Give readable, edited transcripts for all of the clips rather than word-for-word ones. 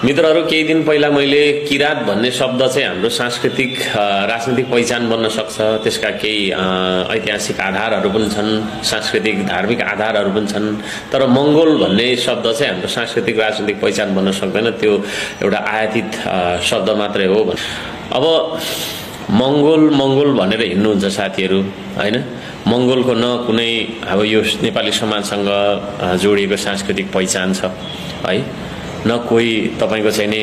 मित्रहरू केही दिन पहिला मैले किरात भन्ने शब्द चाहिँ हाम्रो सांस्कृतिक राजनीतिक पहिचान बन्न सक्छ, त्यसका केही ऐतिहासिक आधारहरू पनि छन्, सांस्कृतिक धार्मिक आधारहरू पनि छन्, तर मङ्गोल भन्ने शब्द चाहिँ हाम्रो सांस्कृतिक राजनीतिक पहिचान बन्न सक्दैन, त्यो एउटा आयातित शब्द मात्रै हो। अब मङ्गोल भनेर हिँड्नुहुन्छ साथीहरू हैन, मङ्गोलको न कुनै अब यो नेपाली समाजसँग जोडिएको सांस्कृतिक पहिचान छ है, न कोही तपाईको चाहिँ नि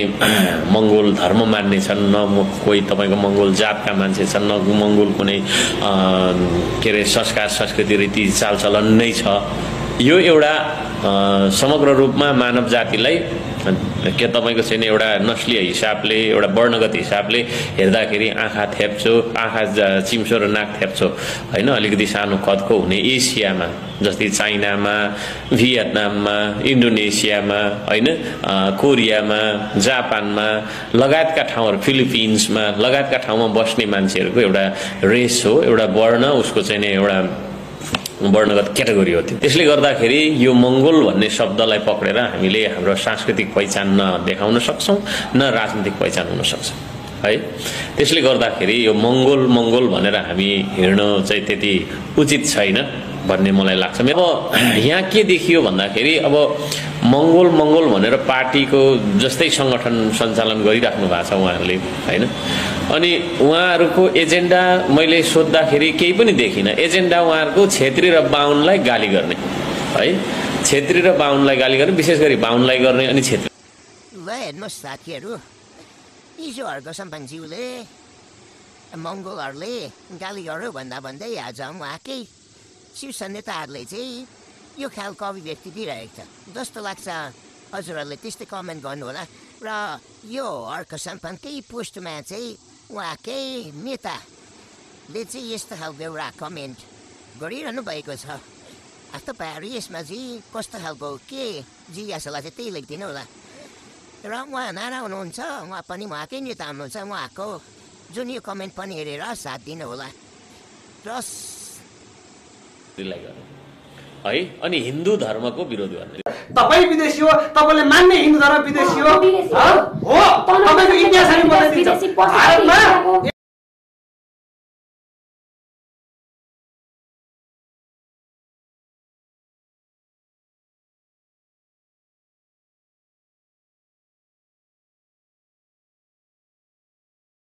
मङ्गोल धर्म मान्ने छन्, न कोही तपाईको मङ्गोल जातका मान्छे छन्, न मङ्गोल कुनै के अरे संस्कार संस्कृति रीति चालचलन नै छ। यो एउटा समग्र रूपमा मानव जातिलाई के तपाईको चाहिँ एउटा नस्लीय हिसाबले एउटा वर्णगत हिसाबले हेर्दाखेरि आँखा थेप्चो, आँखा चिम्सो र नाक थेप्चो हैन, अलिकति सानो कदको हुने एसियामा जस्तै चाइनामा, भियतनाममा, इन्डोनेसियामा हैन, कोरियामा, जापानमा लगायतका ठाउँहरू, फिलिपिन्समा लगायतका ठाउँमा बस्ने मान्छेहरूको एउटा रेस हो, एउटा वर्ण, उसको चाहिँ एउटा वर्णगत क्याटेगोरी हो। त्यसले गर्दाखेरि यो मङ्गोल भन्ने शब्दलाई पक्रेर हामीले हाम्रो सांस्कृतिक पहिचान न देखाउन सक्छौं, न राजनीतिक पहिचान हुन सक्छ है। त्यसले गर्दाखेरि यो मङ्गोल भनेर हामी हिँड्न चाहिँ त्यति उचित छैन भन्ने मलाई लाग्छ। अब यहाँ के देखियो भन्दाखेरि अब मङ्गोल भनेर पार्टीको जस्तै संगठन सञ्चालन गरिराख्नु भएको छ उहाँहरूले हैन, अनि उहाँहरूको एजेन्डा मैले सोद्धाखेरि केही पनि देखिनँ। एजेन्डा उहाँहरूको छेत्री र बाहुनलाई गाली गर्ने है, छेत्री र बाहुनलाई गाली गर्ने, विशेष गरी बाहुनलाई गर्ने अनि छेत्री। ल हेर्नुहोस् साथीहरू, हिजो हर्क सम्पनज्यूले मङ्गोलहरूले गाली गर्यो भन्दै आज उहाँकै शीर्ष नेताहरूले चाहिँ यो खालको अभिव्यक्ति दिइरहेको छ जस्तो लाग्छ। हजुरहरूले त्यस्तै कमेन्ट गर्नुहोला। र यो हर्क सम्पनकै पोस्टमा चाहिँ उहाँकै नेताले चाहिँ यस्तो खालको एउटा कमेन्ट गरिरहनु भएको छ। तपाईँहरू यसमा चाहिँ कस्तो खालको के जिज्ञासालाई चाहिँ त्यही लेखिदिनु होला। र उहाँ नारा हुनुहुन्छ, उहाँ पनि उहाँकै नेता हुनुहुन्छ, उहाँको जुन यो कमेन्ट पनि हेरेर साथ दिनु होला। है अनि हिन्दू धर्मको विरोध गर्ने। तपाई विदेशी हो, तपाईले मान्ने हिन्दू धर्म विदेशी हो। हो तपाईको इतिहासले बताइदिन्छ। भारतमा